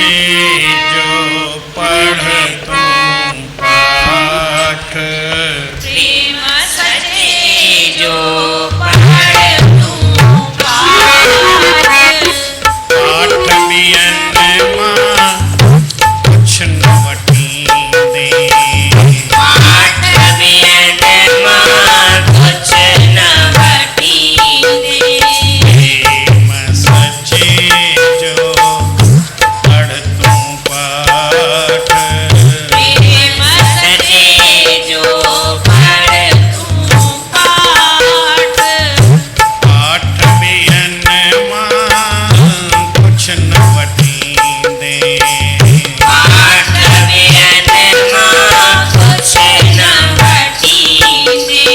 जो पढ़ तूं पाठ, प्रेम सचे जो पढ़ तूं पाठ, पाठ बियन मां कुछ न वठींदे, पाठ बियन मां कुछ न वठींदे, प्रेम सचे जो पढ़ तूं पाठ, प्रेम सचे जो पढ़ तूं पाठ, पाठ बियन मां कुछ न वठींदे, पाठ बियन मां कुछ न वठींदे,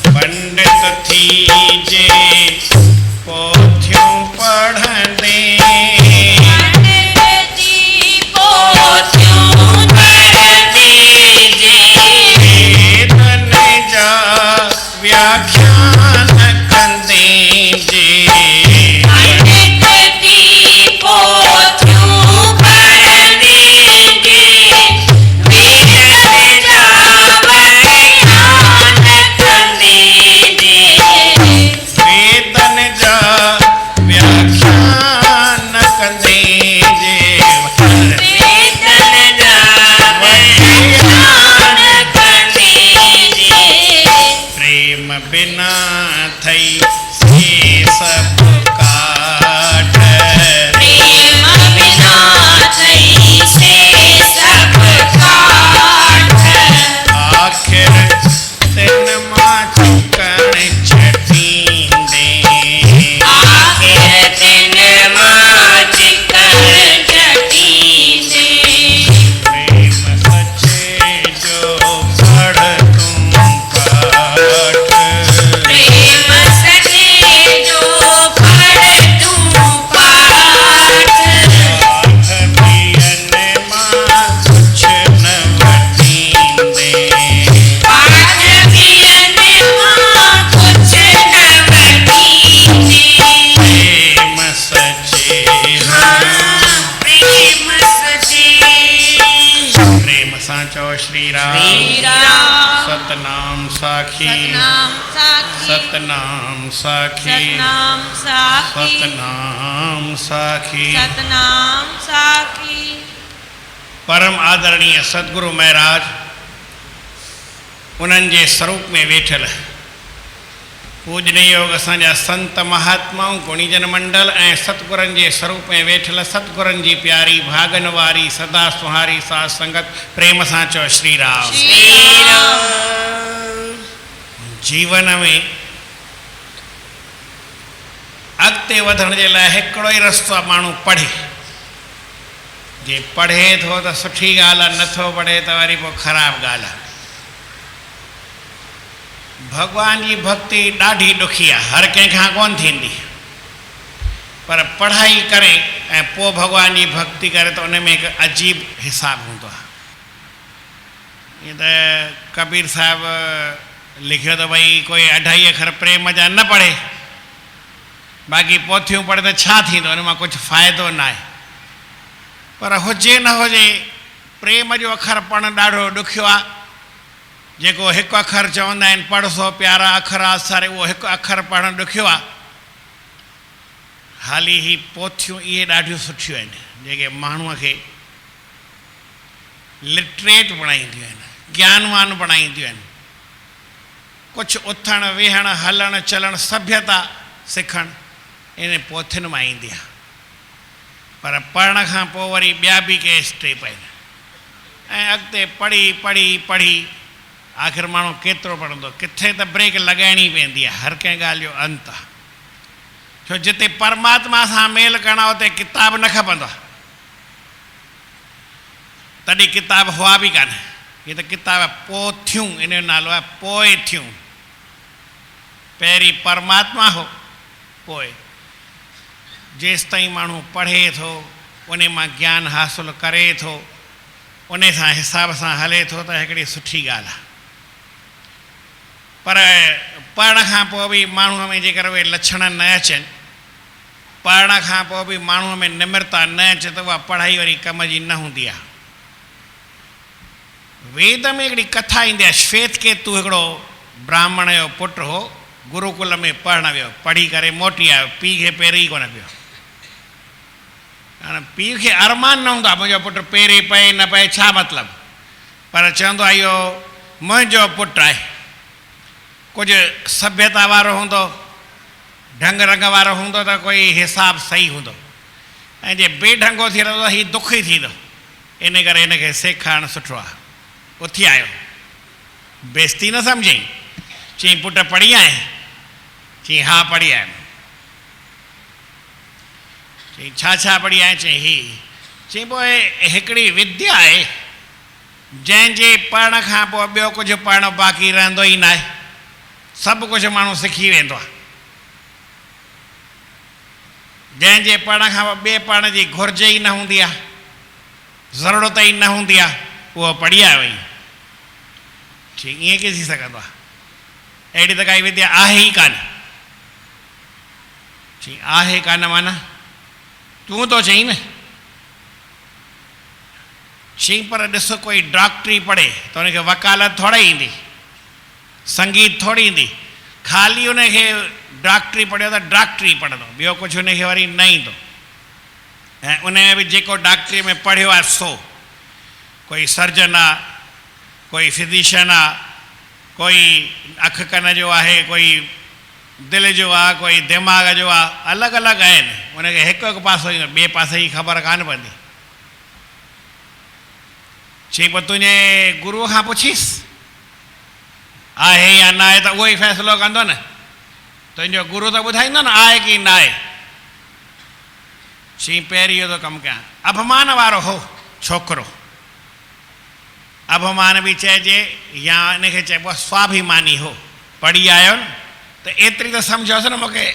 पंडित थीजे पोथियूं पढ़ंदे, पंडित जी पोथियूं पढ़ंदे जे, वेदन जा व्याख्यान कंदे जे, पंडित जी पोथियूं पढ़ंदे जे, वेदन जा व्याख्यान कंदे जे, वेदन जा व्याख्यान कंदे जे, वेदन जा व्याख्यान कंदे जे, प्रेम बिना थई से सब काठ, प्रेम बिना थई से सब काठ, आखिर तिन मां चिकण छटींदे, आखिर दिन मां चिकन चटींदे, प्रेम सचे जो पढ़ तूं पाठ, प्रेम सचे जो पढ़ तूं पाठ, पाठ बियन मां कुछ न वठींदे, पाठ बियन मां कुछ न वठींदे, प्रेम सचे प्रेम सचे, प्रेम सां चओ श्री राम, श्री राम, सतनाम साखी, सतनाम साखी, सतनाम साखी, सतनाम साखी, सतनाम साखी। सतनाम साखी। परम आदरणीय सदगुरु महाराज उन्हनि जे स्वरूप में वेठल पूजनीय योग असांजा संत महात्माऊं गुणीजन मंडल ऐं सतगुरनि जे स्वरूप में वेठल सतगुरनि जी प्यारी भागन वारी सदा सुहारी साध संगत प्रेम सां चओ श्री राम। श्री राम। जीवन में अॻिते वधण जे लाइ हिकिड़ो ई रस्तो आहे, माण्हू पढ़े। जे पढ़े थो त सुठी ॻाल्हि आहे, नथो पढ़े त वरी पोइ ख़राबु ॻाल्हि आहे। भॻवान जी भक्ति ॾाढी ॾुखी आहे, हर कंहिंखां कोन थींदी, पर पढ़ाई करे ऐं पोइ भॻवान जी भक्ति करे त उन में हिकु अजीब हिसाबु हूंदो आहे। ईअं त कबीर साहिबु लिखियो त भई कोई 2.5 अखर प्रेम जा न पढ़े, बाक़ी पोथियूं पढ़े त छा थींदो, हुन मां कुझु फ़ाइदो न आहे। पर हुजे न हुजे, प्रेम जो अखर पढ़णु ॾाढो ॾुखियो आहे। जेको हिकु अखर चवंदा आहिनि पढ़ सो प्यारा अखर आसारे, उहो हिकु अखर पढ़णु ॾुखियो आहे। हाली ही पोथियूं इहे ॾाढियूं सुठियूं आहिनि, जेके माण्हूअ खे लिटरेट बणाईंदियूं आहिनि, ज्ञानवान बणाईंदियूं आहिनि। कुझु उथणु वेहणु हलणु चलणु सभ्यता सिखणु इन पोथियुनि मां ईंदी आहे। पर पढ़ण खां पोइ वरी ॿिया बि के स्टेप आहिनि, ऐं अॻिते पढ़ी पढ़ी पढ़ी आख़िर माण्हू केतिरो पढ़ंदो, किथे त ब्रेक लॻाइणी पवंदी आहे। हर कंहिं ॻाल्हि जो अंत आहे, छो जिते परमात्मा सां मेल करणु आहे उते किताब न खपंदो आहे। तॾहिं किताब हुआ बि कान, हीअ त किताब पोथियूं, इन जो नालो आहे पोइ थियूं। पहिरीं परमात्मा हो, पोइ जेसि ताईं माण्हू पढ़े थो, उन मां ज्ञान हासिलु करे थो, उन सां हिसाब सां हले थो त हिकिड़ी सुठी ॻाल्हि आहे। पर पढ़ण खां पोइ बि माण्हूअ में जेकर उहे लक्षण न अचनि पढ़ण खां पोइ बि माण्हूअ में निम्रता न अचे त उहा पढ़ाई वरी कम जी न हूंदी आहे। वेद में हिकिड़ी कथा ईंदी आहे, श्वेत केतु हिकिड़ो ब्राह्मण जो पुटु हो, गुरुकुल में पढ़णु वियो, पढ़ी करे मोटी आयो, पीउ खे पेर ई कोन पियो। हाणे पीउ खे अरमान न हूंदो आहे मुंहिंजो पुटु पेरे पए न पए छा मतिलबु, पर चवंदो आहे इहो मुंहिंजो पुटु आहे, कुझु सभ्यता वारो हूंदो, ढंग रंग वारो हूंदो त कोई हिसाबु सही हूंदो, ऐं जे बेढंगो थी रहंदो हीउ दुखी थींदो, इन करे हिनखे सेखारणु सुठो आहे। उथी आयो, बेइज़ती न सम्झई, चई पुटु पढ़ी आए? चई हा पढ़ी आयुमि। चई छा छा पढ़ी आए? चई ही। चई पोइ हिकिड़ी विद्या आहे जंहिंजे पढ़ण खां पोइ ॿियो कुझु पढ़णु बाक़ी रहंदो ई न आहे, सभु कुझु माण्हू सिखी वेंदो आहे। जंहिंजे पढ़ण खां पोइ ॿिए पढ़ण जी घुर्ज ई न हूंदी आहे, ज़रूरत ई न हूंदी आहे, उहो पढ़ी आयो वई। चई ईअं कीअं थी सघंदो आहे, अहिड़ी त काई विद्या आहे ई कान। चई आहे कान माना तूं थो चई न। चई पर ॾिसो कोई डॉक्टरी पढ़े त हुनखे वकालत थोड़ी ईंदी, संगीत थोड़ी ईंदी, ख़ाली हुनखे डॉक्टरी पढ़ियो त डॉक्टरी पढ़ंदो, ॿियो कुझु हुनखे वरी न ईंदो। ऐं उन में बि जेको डॉक्टरी में पढ़ियो आहे सो, कोई सर्जन आहे, कोई फिजिशियन आहे, कोई अख कन जो आहे, कोई दिलि जो आहे, कोई दिमाग़ जो आहे, अलॻि अलॻि आहिनि। उनखे हिकु हिकु पासो ईंदो, ॿिए पासे जी ख़बर कान पवंदी। चई पोइ तुंहिंजे गुरूअ खां पुछीसि आहे या न आहे, त उहो ई फ़ैसिलो कंदो न, तुंहिंजो गुरू त ॿुधाईंदो न आहे की न आहे। चई पहिरीं इहो थो कमु कयां। अभिमान वारो हो छोकिरो, अभिमान बि चइजे या इनखे चइबो आहे स्वाभिमानी हो, पढ़ी आयो न त एतिरी त सम्झोसि न मूंखे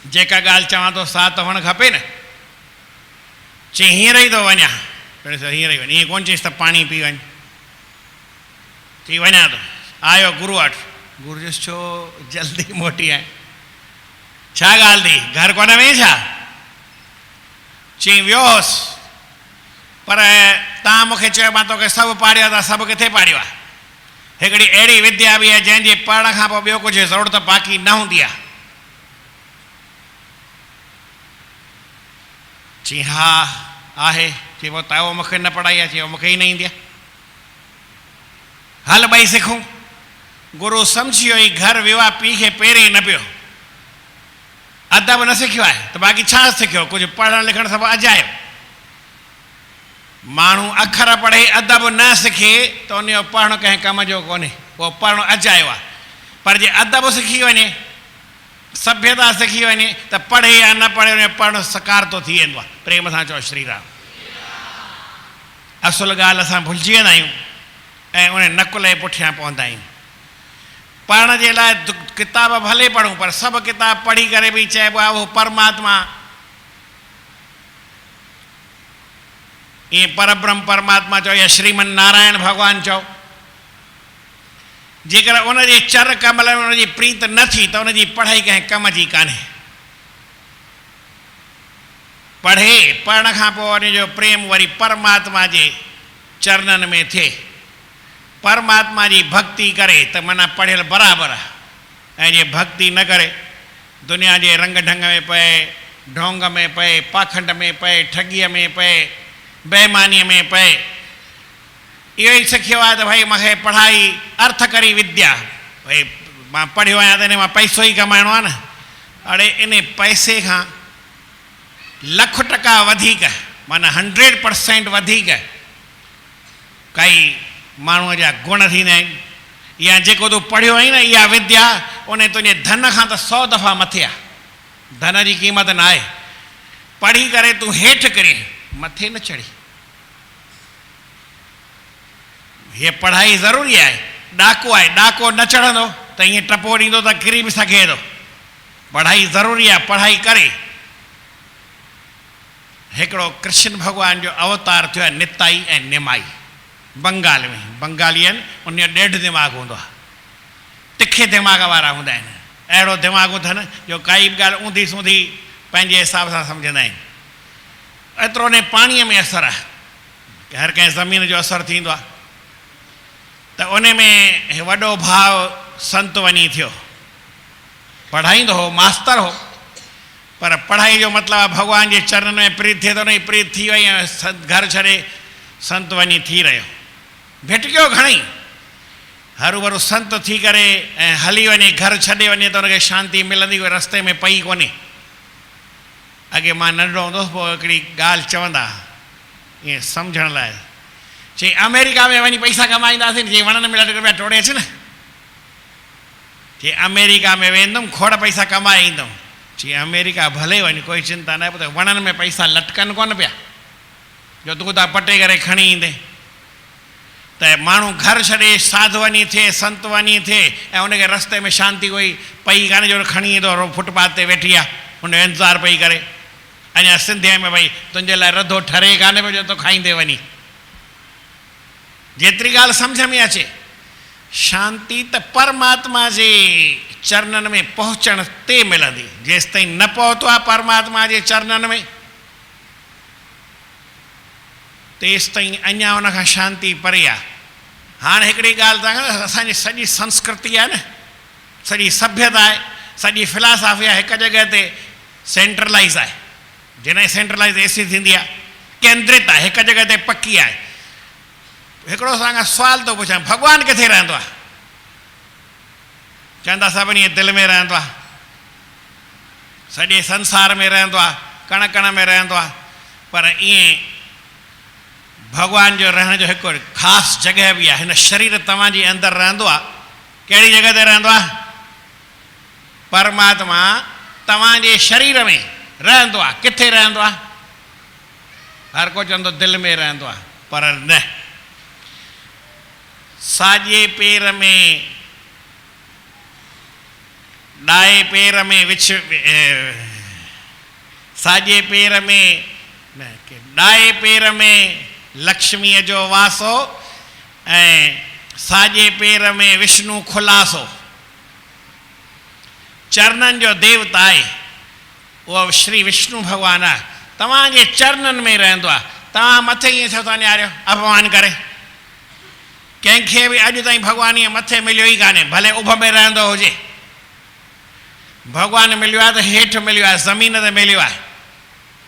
जेका ॻाल्हि चवां थो सा त हुअणु खपे न। चई हींअर ई थो वञा, हींअर ई वञ, ईअं कोन चईसि त पाणी पी वञ। चई वञा थो। आयो गुरू वटि, गुरू चयुसि छो जल्दी मोटी आहे, छा ॻाल्हि थी, घर कोन वें छा? चई वियोसि, पर तव्हां मूंखे चयो मां तोखे सभु पाढ़ियो आहे, त सभु किथे पाढ़ियो आहे? हिकिड़ी अहिड़ी विद्या बि आहे जंहिंजे पढ़ण खां पोइ ॿियो कुझु ज़रूरत बाक़ी न हूंदी आहे। चई हा आहे। चई पोइ तव्हां मूंखे न पढ़ाई आहे? चई मूंखे ई न ईंदी आहे। हल ॿई सिखूं। गुरू सम्झी वियो ई घर वियो आहे, पीउ खे पेरे न पियो, अदब न सिखियो आहे त बाक़ी छा सिखियो? कुझु पढ़णु लिखणु सभु अजायो। माण्हू अखर पढ़े अदब न सिखे त उनजो पढ़णु कंहिं कम जो कोन्हे, उहो पढ़णु अजायो आहे। पर जे अदब सिखी वञे, सभ्यता सिखी वञे त पढ़े या न पढ़े उनजो पढ़णु सकार थो थी वेंदो आहे। प्रेम सां चओ श्री राम। असुलु ॻाल्हि असां भुलिजी वेंदा आहियूं ऐं उन नकुल जे पुठियां पवंदा आहियूं। पढ़ण जे लाइ किताब भले पढ़ूं, पर सभु किताब पढ़ी करे बि चइबो आहे उहो परमात्मा, ईअं परब्रह्म परमात्मा चओ या श्रीमन नारायण भॻवानु चओ, जेकर उनजे चर कमल में उनजी प्रीत न थी त उनजी पढ़ाई कंहिं कम जी कान्हे। पढ़े, पढ़ण खां पोइ उनजो प्रेम वरी परमात्मा जे चरणनि में थिए, परमात्मा जी भक्ति करे त माना पढ़ियल बराबरि आहे। ऐं जे भक्ति न करे, दुनिया जे रंग ढंग में पए, ढोंग में पए, पाखंड में पए, ठगीअ में पए, बेईमानीअ में पए, इहो ई सिखियो आहे त भाई मूंखे पढ़ाई अर्थ करी विद्या, भाई मां पढ़ियो आहियां त इन मां पैसो ई कमाइणो आहे न। अड़े इन पैसे खां %1,00,000 वधीक, माना 100% वधीक काई माण्हूअ जा गुण थींदा आहिनि। या जेको तूं पढ़ियो आहीं न, इहा विद्या उन तुंहिंजे धन खां त 100 दफ़ा मथे आहे। धन जी क़ीमत न आहे। पढ़ी करे तूं हेठि किरी, मथे न चढ़ी। हीअ पढ़ाई ज़रूरी आहे। ॾाको आहे, ॾाको न चढ़ंदो त ईअं टपो ॾींदो त किरी बि सघे थो। पढ़ाई ज़रूरी आहे, पढ़ाई करे। हिकिड़ो कृष्ण भॻवान जो अवतार थियो आहे निताई ऐं निमाई, बंगाल में। बंगाली आहिनि, उन जो ॾेढ दिमाग़ हूंदो आहे, तिखे दिमाग़ वारा हूंदा आहिनि। अहिड़ो दिमाग़ अथनि जो काई बि ॻाल्हि ऊंधी सूंधी पंहिंजे हिसाब सां सम्झंदा आहिनि। एतिरो न पाणीअ में असरु आहे कि हर कंहिं ज़मीन जो असरु थींदो आहे। त उन में वॾो भाउ संत वञी थियो, पढ़ाईंदो हो, मास्तर हो, पर पढ़ाई जो मतिलबु आहे भॻवान जे चरणनि में प्रीत थिए थो, न प्रीत थी वई ऐं घर छॾे संत वञी थी रहियो। भिटकियो घणेई, हरू भरू संत थी करे ऐं हली वञे, घर छॾे वञे त हुनखे शांती मिलंदी, उहे रस्ते में पई कोन्हे। अॻे मां नंढो हूंदो हुउसि, पोइ हिकिड़ी ॻाल्हि चवंदा ईअं सम्झण लाइ, चई अमेरिका में वञी पैसा कमाईंदासीं, चई वणनि में लटक रुपया टोड़े अच न। चई अमेरिका में वेंदुमि, खोड़ पैसा कमाए ईंदुमि। चई अमेरिका भले वञ, कोई चिंता न आहे, पर वणनि में पैसा लटकनि कोन पिया जो तूं था पटे करे खणी ईंदे। त माण्हू घर छॾे साधु वञी थिए, संत वञी थिए ऐं उनखे रस्ते में शांती कोई पई कान्हे जो खणी ईंदो, फुटपाथ ते वेठी आहे, हुन जो इंतज़ारु पई करे। अञा सिंधीअ में भई तुंहिंजे लाइ रधो ठरे कान्हे पियो जो तो खाईंदे वञी। जेतिरी ॻाल्हि सम्झ में अचे, शांती त परमात्मा जे चरणनि में पहुचण ते मिलंदी। जेसिताईं न पहुतो आहे परमात्मा जे चरणनि में, तेसिताईं अञा उनखां शांती परे आहे। हाणे हिकिड़ी ॻाल्हि तव्हां, असांजी सॼी संस्कृति आहे न, सॼी सभ्यता आहे, सॼी फिलासफ़ी आहे, हिकु जॻह ते सेंट्रलाइज़ आहे। जॾहिं सेंट्रलाइज़ एसी थींदी आहे, केंद्रित आहे, हिकु जॻह ते पकी आहे। हिकिड़ो असांखां सुवाल थो पुछां, भॻवानु किथे रहंदो आहे? चवंदा सभिनी जे दिलि में रहंदो आहे, सॼे संसार में रहंदो आहे, कण कण में रहंदो आहे। पर ईअं भॻवान जो रहण जो हिकु ख़ासि जॻह बि आहे। हिन शरीर तव्हांजे अंदरि रहंदो आहे। कहिड़ी जॻह ते रहंदो आहे? परमात्मा तव्हांजे शरीर में रहंदो आहे। किथे रहंदो आहे? हर को चवंदो दिलि में रहंदो आहे, पर न। साॼे पेर में, ॾाए पेर में साॼे पेर में न, ॾाए पेर में लक्ष्मीअ जो वासो ऐं साॼे पेर में विष्णु खुलासो। चरणनि जो देवता आहे उहो श्री विष्णु भॻवानु आहे, तव्हांजे चरणनि में रहंदो आहे। तव्हां मथे ईअं छो था निहारियो अपमान करे? कंहिंखे बि अॼु ताईं भॻवानु ईअं मथे मिलियो ई कान्हे, भले उभ में रहंदो हुजे। भॻवानु मिलियो आहे त हेठि मिलियो आहे, ज़मीन ते मिलियो आहे,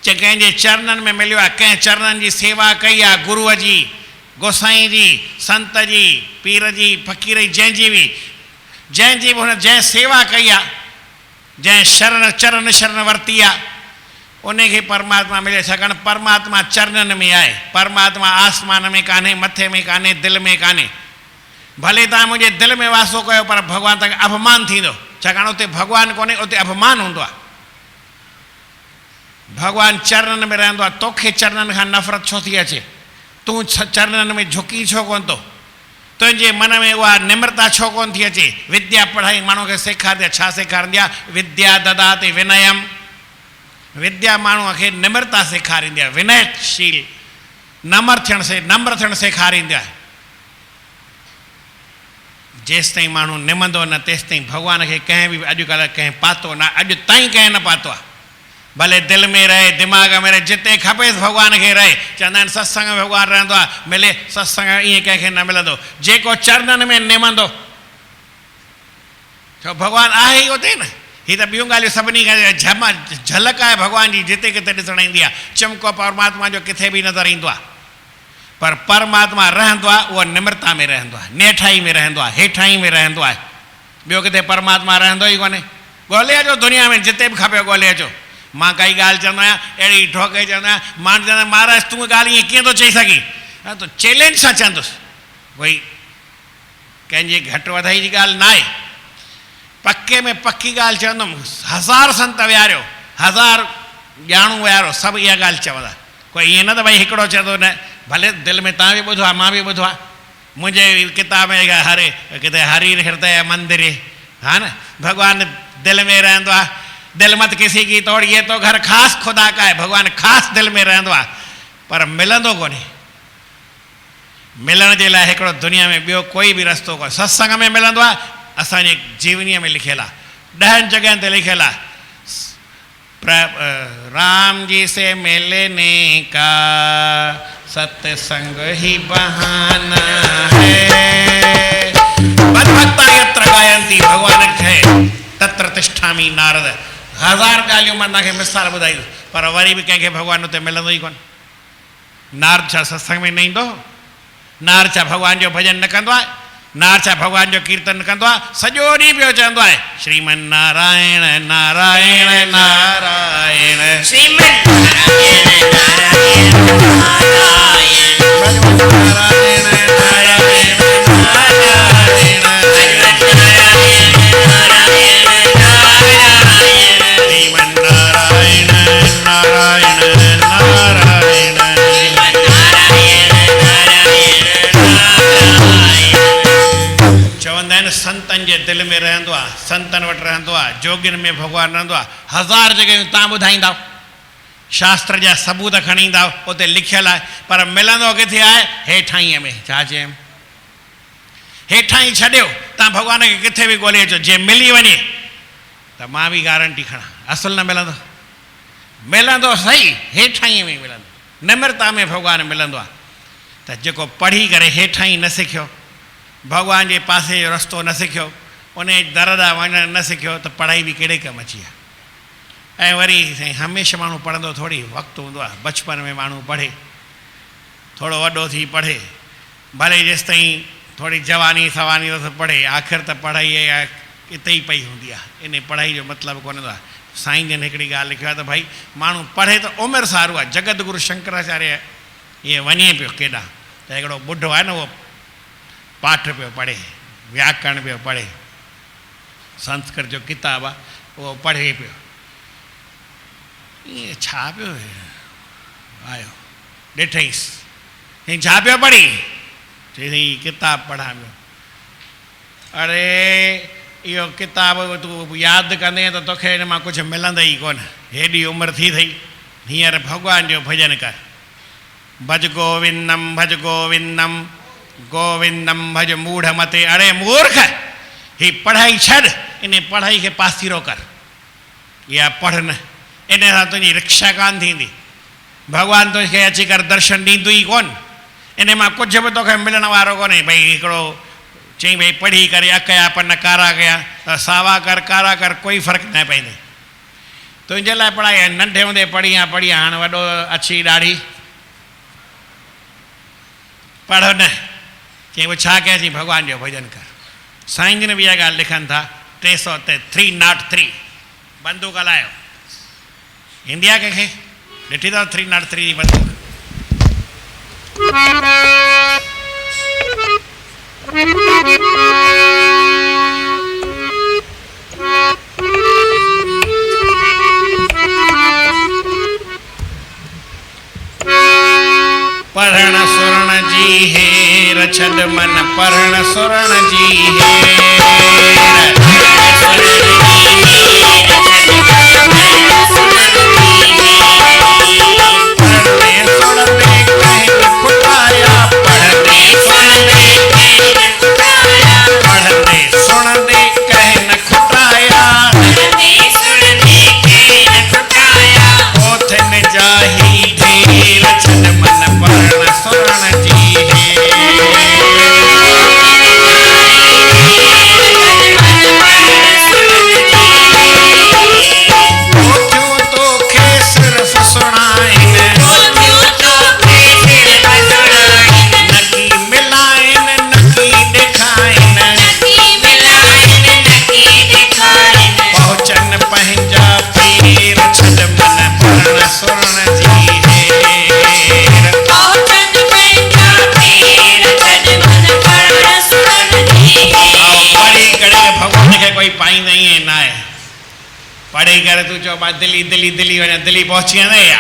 कंहिंजे चरणनि में मिलियो आहे। कंहिं चरणनि जी सेवा कई आहे, गुरूअ जी, गोसाईं जी, संत जी, पीर जी, फ़क़ीर जी, जंहिंजी बि हुन जंहिं सेवा कई आहे, जंहिं चरण शरण वरिती आहे, उनखे परमात्मा मिले। छाकाणि परमात्मा चरणनि में आहे। परमात्मा आसमान में कान्हे, मथे में कान्हे, दिलि में कान्हे। भले तव्हां मुंहिंजे दिलि में वासो कयो, पर भॻवानु तव्हांखे अपमान थींदो। छाकाणि उते भॻवानु कोन्हे, उते अपमान हूंदो आहे। भॻवानु चरणनि में रहंदो आहे। तोखे चरणनि खां नफ़रत छो थी अचे? तूं चरणनि में झुकी छो कोन थो? तुंहिंजे मन में उहा निम्रता छो कोन थी अचे? विद्या पढ़ाई माण्हू खे सेखारींदी आहे। छा सेखारींदी आहे? विद्या ददाति विनयम। विद्या माण्हूअ खे निम्रता सेखारींदी आहे, विनयशील, नम्र थियणु सेखारींदी आहे। जेसिताईं माण्हू निमंदो न, तेसिताईं भॻवान खे कंहिं बि अॼुकल्ह कंहिं पातो न, अॼु ताईं कंहिं न पातो आहे। भले दिलि में रहे, दिमाग़ में रहे, जिते खपेसि भॻवान खे रहे। चवंदा आहिनि सत्संग में भॻवानु रहंदो आहे, मिले सत्संग ईअं कंहिंखे न मिलंदो। जेको चरणनि में निमंदो, छो भॻवानु आहे ई उते न। हीअ त ॿियूं ॻाल्हियूं सभिनी खां झलक आहे भॻवान जी, जिते किथे ॾिसणु ईंदी आहे। चमको परमात्मा जो किथे बि नज़र ईंदो आहे। पर परमात्मा रहंदो आहे, उहो निम्रता में रहंदो आहे, नेठाई में रहंदो आहे, हेठाई में रहंदो आहे। ॿियो किथे परमात्मा रहंदो ई कोन्हे। ॻोल्हे अचो दुनिया में, जिते बि खपे ॻोल्हे अचो। मां काई ॻाल्हि चवंदो आहियां, अहिड़ी ठोके चवंदो आहियां, मां चवंदो महाराज तूं ॻाल्हि ईअं कीअं थो चई सघीं? तूं चैलेंज सां चवंदुसि, भई कंहिंजे घटि वधाई जी ॻाल्हि न आहे। पके में पकी ॻाल्हि चवंदुमि। 1000 संत विहारियो, 1000 ॼाणू विहारो, सभु इहा ॻाल्हि चवंदा। कोई ईअं न त भई हिकिड़ो चवंदो न। भले दिलि में तव्हां बि ॿुधो आहे, मां बि ॿुधो आहे। मुंहिंजे किताब में किथे हरि हृदय मंदिर, हा न, भॻवानु दिलि में रहंदो आहे। दिल मत किसी की तोड़िए तो घर ख़ासि खुदा का है। भॻवानु ख़ासि दिलि में रहंदो आहे, पर मिलंदो कोन्हे। मिलण जे लाइ हिकिड़ो दुनिया में ॿियो कोई बि रस्तो कोन्हे। सत्संग में मिलंदो आहे, असांजे जीवनीअ में लिखियलु आहे। 10 जगह ते लिखियल आहे राम जी से मिलने का सत्संग ही बहाना है। मद्भक्ता यत्र गायन्ति भगवान खे तत्र तिष्ठामि नारद। 1000 ॻाल्हियूं मां तव्हांखे मिसाल ॿुधाई, पर वरी बि कंहिंखे भगवान उते मिलंदो ई कोन। नारद छा सत्संग में न ईंदो? नारद छा भगवान जो भजन न कंदो आहे? नारद छा भगवान जो कीर्तन न कंदो आहे? सॼो ॾींहुं पियो चवंदो आहे श्रीमन नारायण नारायण नारायण श्रीमन नारायण नारायण नारायण नारायण नारायण नारायण श्रीमन नारायण नारायण नारायण चवंदा आहिनि संतनि जे दिलि में रहंदो आहे, संतनि वटि रहंदो आहे, जोगियुनि में भॻवानु रहंदो आहे। 1000 जॻहियूं तव्हां ॿुधाईंदव, शास्त्र जा सबूत खणी ईंदव, उते लिखियलु आहे, पर मिलंदो किथे आहे? हेठाईअ में। छा चयमि? हेठां ई छॾियो, तव्हां भॻवान खे किथे बि ॻोल्हे अचो, जे मिली वञे त मां बि गारंटी खणा असुल न मिलंदो। मिलंदो सही, हेठाईअ में मिलंदो, निम्रता में भॻवानु मिलंदो आहे। त जेको पढ़ी करे हेठां ई न सिखियो, भगवान जे पासे जो रस्तो न सिखियो, उन दर ॾांहुं वञणु न सिखियो, त पढ़ाई बि कहिड़े कमु अची आहे। ऐं वरी साईं हमेशह माण्हू पढ़ंदो थोरी, वक़्तु हूंदो आहे, बचपन में माण्हू पढ़े, थोरो वॾो थी पढ़े, भले जेसि ताईं थोरी जवानी सवानी त पढ़े, आख़िर त पढ़ाई हिते ई पई हूंदी आहे। इन पढ़ाई जो मतिलबु कोन हूंदो आहे। साईं जन हिकिड़ी ॻाल्हि लिखियो आहे त भई माण्हू पढ़े त उमिरि सारू आहे। जगत गुरु शंकराचार्य ईअं वञे पियो केॾां, त हिकिड़ो ॿुढो आहे न, उहो पाठ पियो पढ़े, व्याकरण पियो पढ़े, संस्कृत जो किताबु आहे उहो पढ़े पियो। ईअं छा पियो आयो ॾिठईंसि, हीअं छा पियो पढ़ी? चई किताबु पढ़ां पियो। अरे इहो किताबु तूं यादि कंदे त तोखे हिन मां कुझु मिलंदई कोन। हेॾी उमिरि थी अथई, हींअर भॻवान जो भॼन कर। भज गोविंदम भज गोविंदम गोविंदम भज मूढ़ मते। अरे मूर्ख, ही पढ़ाई छॾ, इन पढ़ाई खे पासीरो कर, या पढ़ न। इन सां तुंहिंजी रिक्शा कान थींदी, भॻवानु तोखे अची करे दर्शन ॾींदो ई कोन। इन मां कुझु बि तोखे मिलण वारो कोन्हे। भई हिकिड़ो चई भई पढ़ी करे अकया पन कारा कया, त सावा कर कारा कर, कोई फ़र्क़ु न पवंदे। तुंहिंजे लाइ पढ़ाई नंढे हूंदे पढ़ी आहे, हाणे वॾो अची ॾाढी पढ़ न। चई पोइ छा कयासीं? भॻवान जो भॼन कर। साईं जन बि इहा ॻाल्हि लिखनि था 303 बंदूक हलायो। ईंदी आहे कंहिंखे? ॾिठी अथव 303 जी बंदूक? पढ़ण सुरण जी हेर छॾ मन, पढ़ण सुरण जी हेर। पढ़ने सुणने कहीं खुटाया, पढ़ने सुणने कहीं न खुटाया, ओथन जाही ढेर छॾ मन, पढ़ण सुरण जी पढ़ी करे तूं चओ मां दिल्ली दिल्ली दिल्ली वञा, दिल्ली पहुची वेंदे या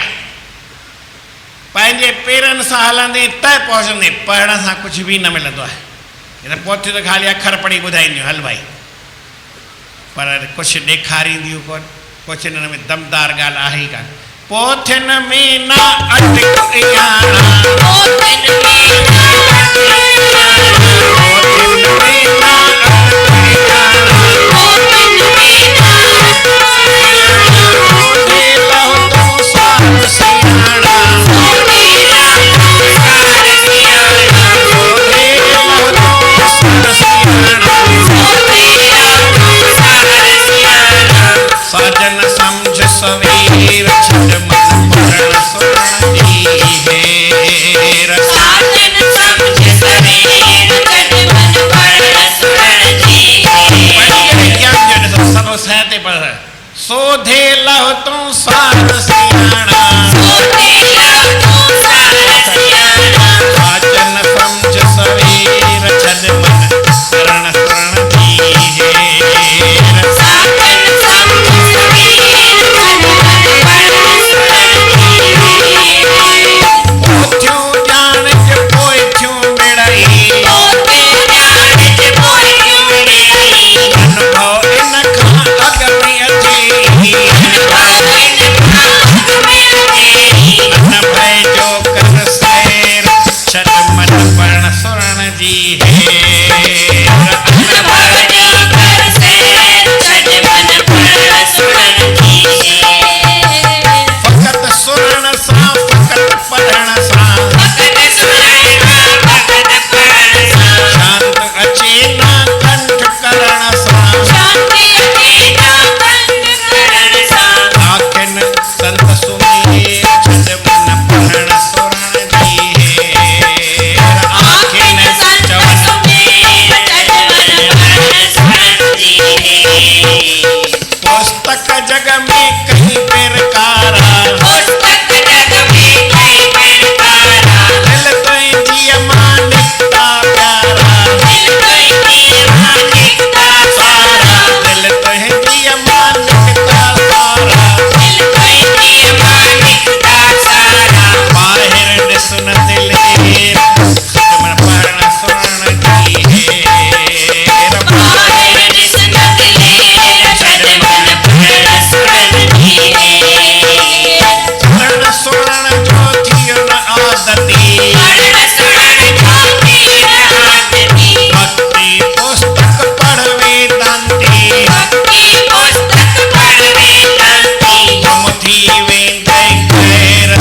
पंहिंजे पेरनि सां हलंदे त पहुचंदे। पढ़ण सां कुझु बि न मिलंदो आहे। त पहुची त ख़ाली अखर पढ़ी ॿुधाईंदियूं हल भाई, पर कुझु ॾेखारींदियूं कोन, कुझु हिन में दमदार ॻाल्हि आहे ई कान। पोथिन में न अटक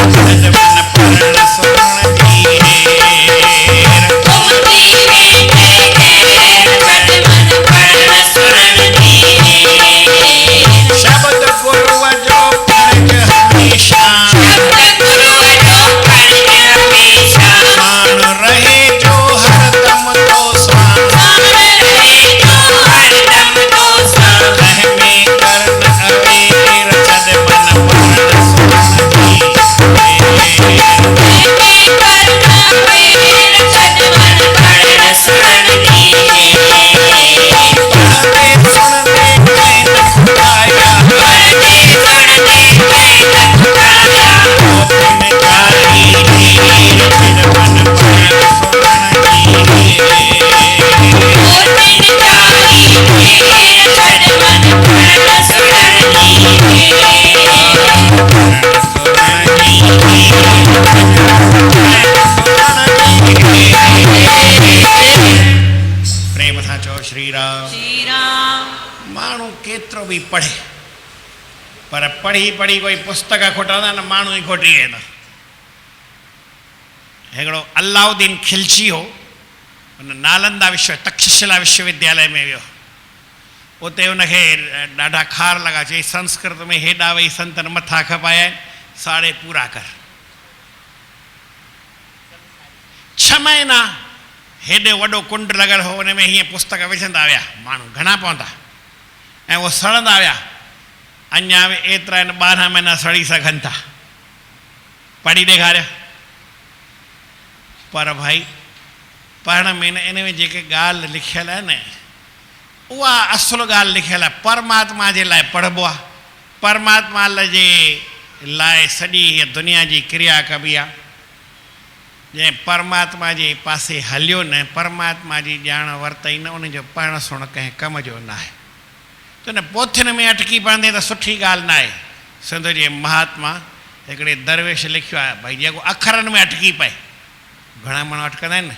छॾमन परण सुरण जी हेर घुमती वेठे घेर छॾमन परण सुरण जी हेर शब्द गुरुअ जो पढ़ज हमेशा शब्द गुरुअ जो पढ़ज हमेशा माण्हू रहे जो हरदम तो सां मान रहे जो हरदम तो सां रहमे करण अवेर छॾमन परण सुरण जी हेर रहमे करण अवेर छॾमन परण सुरण जी हेर पढ़ते सुनते कंहिं न खुटाया पढ़ते सुनते कंहिं न खुटाया गोपिन कारी ढेर छॾमन परण सुरण जी हेर गोपिन कारी ढेर छॾमन परण सुरण जी हेर प्रेम सां चओ श्री राम। श्री राम माण्हू केतिरो बि पढ़े पर पढ़ी पढ़ी कोई पुस्तक खोटंदा न माण्हू ई खोटी वेंदा। हिकिड़ो अलाउद्दीन खिलजी हो, हुन नालंदा तक्षशिला विश्वविद्यालय में वियो। उते हुनखे ॾाढा खार लॻा, चई संस्कृत में हेॾा वेही संतन मथा खपाया आहिनि, साड़े पूरा कर। 6 महीना हेॾे वॾो कुंड लॻल हो, हुन में हीअं पुस्तक विझंदा विया, माण्हू घणा पवंदा ऐं उहो सड़ंदा विया। अञा बि एतिरा आहिनि 12 महीना सड़ी सघनि था, पढ़ी ॾेखारिया। पर भाई पढ़ण में न इन में जेके ॻाल्हि लिखियलु आहे न उहा असुलु ॻाल्हि लिखियलु आहे, परमात्मा जे लाइ पढ़िबो आहे। परमात्मा जे लाइ सॼी हीअ दुनिया जी क्रिया कबी आहे। जंहिं परमात्मा जे पासे हलियो न, परमात्मा जी ॼाण वरितई न, उनजो पढ़णु सुणणु कंहिं कम जो न आहे। त न पोथियुनि में अटकी पवंदे त सुठी ॻाल्हि न आहे। सिंध जे महात्मा हिकिड़े दरवेश लिखियो आहे, भई जेको अखरनि में अटकी पए, घणा माण्हू अटकंदा आहिनि न,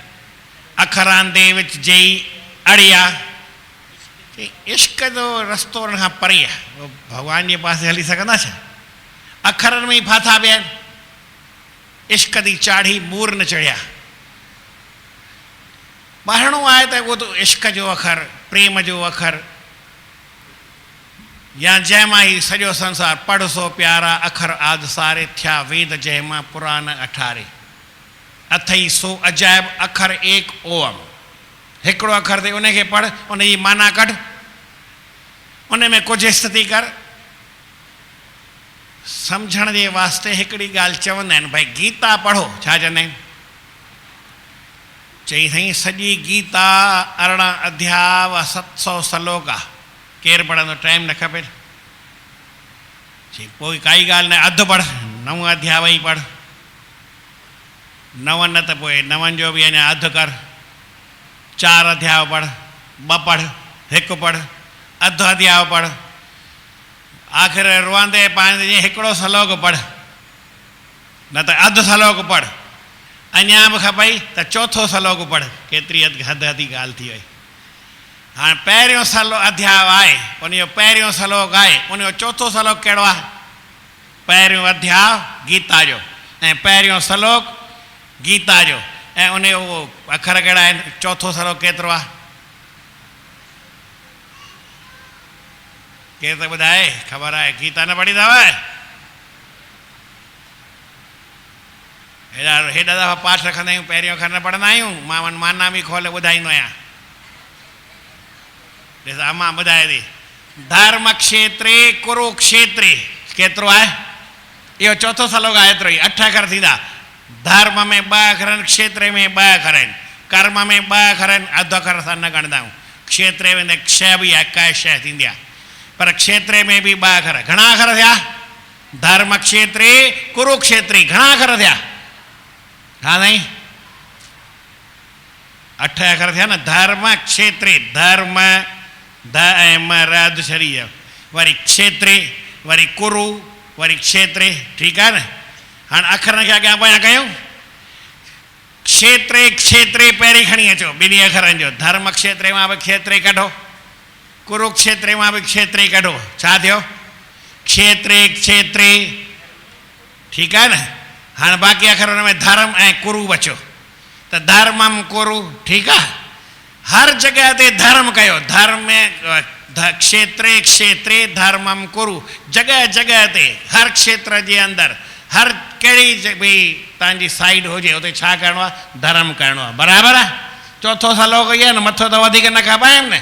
अखरां दे विच जेई अड़िया, इश्क जो रस्तो हुन खां परे आहे, उहो भॻवान जे पासे हली सघंदा छा? अखरनि में ई फाथा पिया आहिनि। इश्क जी चाढ़ी मूर न चढ़िया। पढ़णो आहे त उहो त इश्क जो अखर, प्रेम जो अखर, या जंहिंमां ई सॼो संसार पढ़ सो प्यारा अखर आद सारे थिया वेद जंहिंमां पुराण 18 अथई सो अजायब अखर एक ओम। हिकिड़ो अखर ते उनखे पढ़, उनजी माना कढ, उन में कुझु स्थिति कर। सम्झण जे वास्ते हिकिड़ी ॻाल्हि चवंदा आहिनि, भई गीता पढ़ो, छा चवंदा आहिनि? चई साईं सॼी गीता 18 अध्याय 700 श्लोक आहे, केरु पढ़ंदो? टाइम न खपे। चई पोइ काई ॻाल्हि न, अधु पढ़, 9 अध्याय ई पढ़, 9 न त पोइ 9 जो बि अञा अधु कर, 4 अध्याय पढ़, 2 पढ़, 1 पढ़, अधु अध्याय पढ़, आख़िर रुआंदे पाईंदे जीअं हिकिड़ो श्लोक पढ़, न त अधु श्लोक पढ़, अञा बि खपई त 4थो श्लोक पढ़। केतिरी हद हदी ॻाल्हि थी वई। हाणे पहिरियों अध्याय आहे, उनजो पहिरियों श्लोक आहे, उनजो 4थो श्लोक कहिड़ो आहे? पहिरियों अध्याय गीता जो ऐं पहिरियों श्लोक गीता जो, ऐं उनजो उहो अखर कहिड़ा आहिनि? 4थो श्लोक केतिरो आहे? केरु त ॿुधाए, ख़बर आहे? गीता न पढ़ी अथव? हेॾा दफ़ा पाठ रखंदा आहियूं, पहिरियों अखर न पढ़ंदा आहियूं। मां माना बि खोले ॿुधाईंदो आहियां। ॾिस अमां ॿुधाए थी, धर्म क्षेत्रे कुरुक्षेत्रे केतिरो आहे? इहो 4थो श्लोक आहे, एतिरो ई 8 अखर थींदा। धर्म में 2 अखर आहिनि, क्षेत्रे में 2 अखर आहिनि, कर्म में 2 अखर आहिनि, अधु अखर असां न ॻणंदा आहियूं। क्षेत्रे में क्षय बि आहे, काई शइ थींदी आहे, पर क्षेत्रे में बि 2 अखर। घणा अखर थिया? धर्म क्षेत्रे कुरुक्षेत्रे, घणा अखर थिया? हा साईं, 8 अखर थिया न। धर्म क्षेत्रे, धर्म ध ऐं म रद शरीर, वरी क्षेत्रे, वरी कुरु, वरी क्षेत्रे, ठीकु आहे न। हाणे अखरनि खे अॻियां पोयां कयूं। क्षेत्रे क्षेत्रे पहिरीं खणी अचो, 2 अखरनि जो। धर्म क्षेत्रे मां बि क्षेत्रे कढो, कुरुक्षेत्रे मां बि क्षेत्रे कढो, छा थियो? क्षेत्रे क्षेत्रे, ठीकु आहे न। हाँ बाक़ी आख़िर हुन में धर्म ऐं कुरु बचो त धर्मम कुरु ठीकु आहे। हर जॻह ते धर्म कयो, धर्म में क्षेत्रे क्षेत्रे धर्मम कुरु, जॻह जॻह ते हर क्षेत्र जे अंदरि हर कहिड़ी भई तव्हांजी साइड हुजे उते छा करिणो आहे, धर्म करिणो आहे। बराबरि आहे। चौथो सलोक इहो आहे न, मथो त वधीक न खपाइनि न,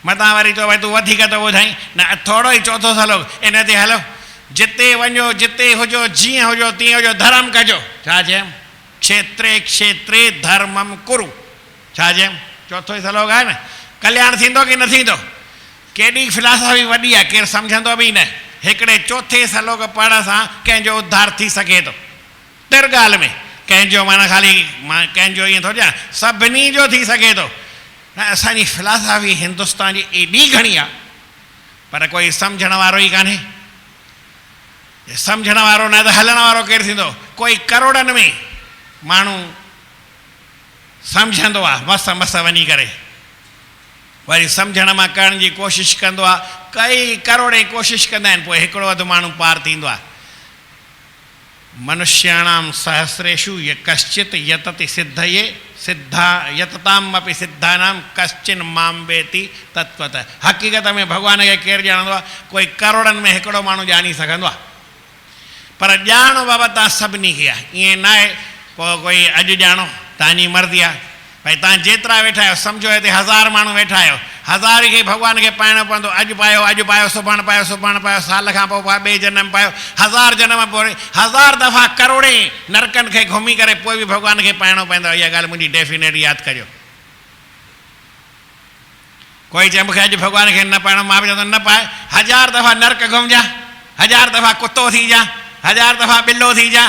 मतां वरी चओ भई तूं वधीक त ॿुधाई न, थोरो ई चौथो सलोक इन ते हलो, जिते वञो जिते हुजो जीअं हुजो तीअं हुजो धर्म कजो। छा चयमि, क्षेत्रे क्षेत्रे धर्मम कुरु। छा चयमि, चौथो ई सलोक आहे न। कल्याण थींदो की न थींदो, केॾी फिलासफ़ी वॾी आहे, केरु सम्झंदो बि न। हिकिड़े चौथे सलोक पढ़ण सां कंहिंजो उद्धार थी सघे थो, तिर ॻाल्हि में कंहिंजो माना ख़ाली मां कंहिंजो ईअं थो चवां, सभिनी जो थी सघे थो। असांजी फिलासफ़ी हिंदुस्तान जी एॾी घणी आहे, पर कोई सम्झण वारो ई कान्हे। सम्झण वारो न त हलण वारो केरु थींदो। कोई करोड़नि में माण्हू सम्झंदो आहे मस मस वञी करे, वरी सम्झण मां करण जी कोशिशि कंदो आहे, कई करोड़े कोशिशि कंदा आहिनि, पोइ हिकिड़ो अधु माण्हू पार थींदो आहे। मनुष्याणाम सहस्रेषु य कश्चित यतति सिद्धये सिद्धा यतताम अपि सिद्धानाम कश्चिन माम वेति तत्वतः। हक़ीक़त में भॻवान खे केरु ॼाणंदो आहे, कोई करोड़नि में हिकिड़ो माण्हू ॼाणी सघंदो आहे, पर ॼाणो बाबा तव्हां सभिनी खे आहे। ईअं न आहे पोइ कोई अॼु ॼाणो तव्हांजी मर्ज़ी आहे, भई तव्हां जेतिरा वेठा आहियो, सम्झो हिते 1000 माण्हू वेठा आहियो, 1000 खे भॻवान खे पाइणो पवंदो। अॼु पायो सुभाणे पायो, सुभाणे पायो, साल खां पोइ पायो, ॿिए जनम पायो, 1000 जनम पोइ 1000 दफ़ा करोड़े नरकनि खे घुमी करे पोइ बि भॻवान खे पाइणो पवंदो। इहा ॻाल्हि मुंहिंजी डेफिनेट यादि कजो। कोई चए मूंखे अॼु भॻवान खे न पाइणो, मां बि चवंदो न पाए। 1000 दफ़ा नरक घुमजा, 1000 दफ़ा कुतो थी जा, 1000 दफ़ा ॿिलो थी जा,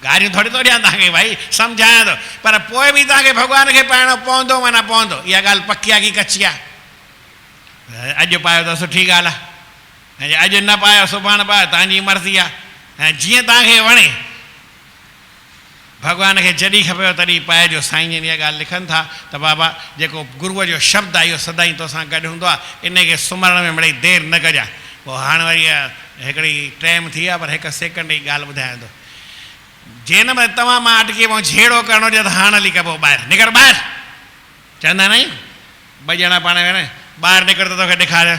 गारियूं थोरी थो ॾियां तव्हांखे, भाई सम्झायां थो, पर पोइ बि तव्हांखे भॻवान खे पाइणो पवंदो माना पवंदो। इहा ॻाल्हि पकी आहे की कची आहे। अॼु पायो त सुठी ॻाल्हि आहे, ऐं अॼु न पायो सुभाणे पायो, तव्हांजी मर्ज़ी आहे। ऐं जीअं तव्हांखे वणे, भॻवान खे जॾहिं खपेव तॾहिं पाइजो। साईं जन इहा ॻाल्हि लिखनि था त बाबा जेको गुरूअ जो शब्द आहे इहो सदाईं तोसां गॾु हूंदो आहे, इनखे सुमरण में मिड़ई देरि न कजांइ। पोइ हाणे वरी हिकिड़ी टाइम थी आहे, पर 1 सेकेंड जी ॻाल्हि ॿुधायां थो। जंहिं महिल तव्हां मां अटकी पऊं झेड़ो करिणो हुजे त हाणे हली कबो ॿाहिरि, निकिर ॿाहिरि, चवंदा न 2 ॼणा पाण में ॿाहिरि निकिर त तोखे ॾेखारियो,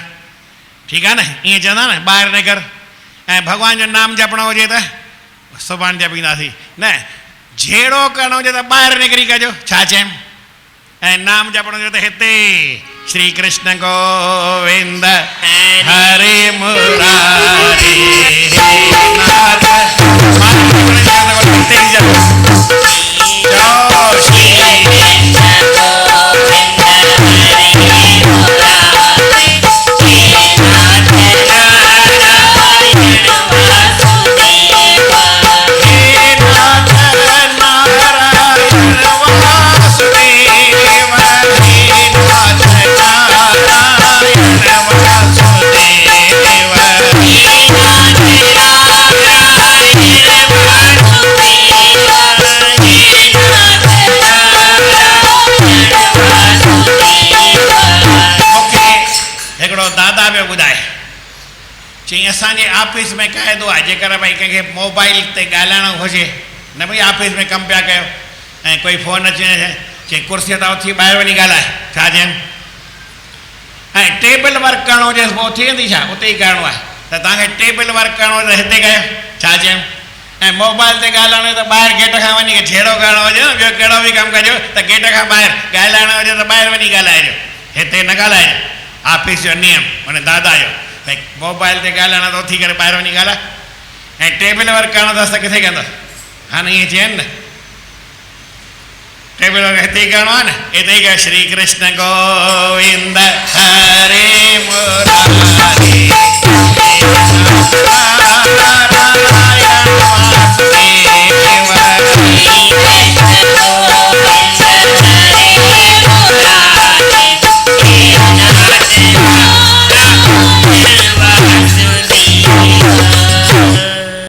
ठीकु आहे न, ईअं चवंदा न ॿाहिरि निकिर। ऐं भॻवान जो नाम जपणो हुजे त सुभाणे जपींदासीं, न झेड़ो करिणो हुजे त ॿाहिरि निकिरी कजो। छा चयमि, ऐं नाम जपणो हुजे त हिते श्री कृष्ण गोविंद हरे मुरारी नाथ चई असांजे ऑफिस में क़ाइदो आहे, जेकर भई कंहिंखे मोबाइल ते ॻाल्हाइणो हुजे, न भई ऑफिस में कमु पिया कयो ऐं कोई फ़ोन अचे चई कुर्सीअ तां उथी ॿाहिरि वञी ॻाल्हाए, छा चयमि, ऐं टेबल वर्क करिणो हुजे पोइ थी वेंदी छा, उते ई करिणो आहे। त तव्हांखे टेबल वर्क करिणो हुजे त हिते कयो, छा चयमि, ऐं मोबाइल ते ॻाल्हाइणो त ॿाहिरि गेट खां वञी झेड़ो करिणो हुजे न, ॿियो कहिड़ो बि कमु कजो त गेट खां ॿाहिरि ॻाल्हाइणो हुजे त ॿाहिरि वञी ॻाल्हाइजो, हिते न ॻाल्हाइजो। ऑफिस जो नियम हुन दादा जो, भई मोबाइल ते ॻाल्हाइणो त उथी करे ॿाहिरि वञी ॻाल्हाए, ऐं टेबल वर्क करिणो अथसि त किथे कंदो, हाणे ईअं चयनि न टेबल वर्क हिते ई करिणो आहे न, हिते ई कयो। श्री कृष्ण गोविंद हरे मुरारी